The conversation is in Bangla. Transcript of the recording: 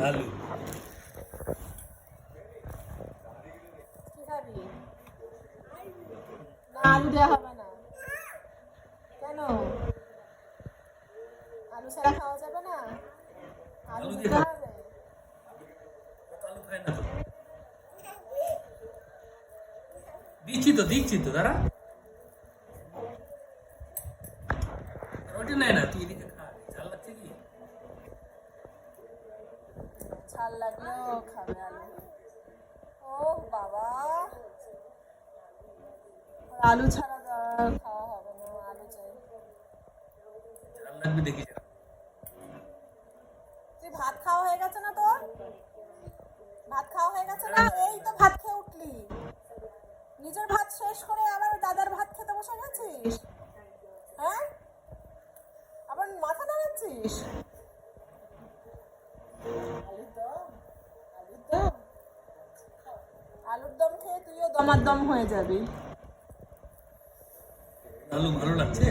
আলু কি খাবি? না আলু দেওয়া হবে না। কেন? আলু ছাড়া খাওয়া যাবে না? আলু আলু দিয়ে দিতে খাবো। হবে। আলু খায় না তো। দিচ্ছি তো দাঁড়া। ওইটা নেয় না, তুই এদিকে খা। ঝাল লাগছে কি? ঝাল লাগলেও খাবে আলু। ও বাবা, আলু ছাড়া খাওয়া হবে না, আলু চাই। ঝাল লাগবে দেখি যা। তুই ভাত খাওয়া হয়ে গেছে না তোর? ভাত খাওয়া হয়ে গেছে না? এই তো ভাত খেয়ে উঠলি, নিজের ভাত শেষ করে আবার দাদার ভাত খেতে বসে গেছিস। হ্যাঁ, আবার মাথা নাড়াচ্ছিস। আলুর দম, আলুর দম, আলুর দম খেয়ে তুইও দমার দম হয়ে যাবি। আলু ভালো লাগছে।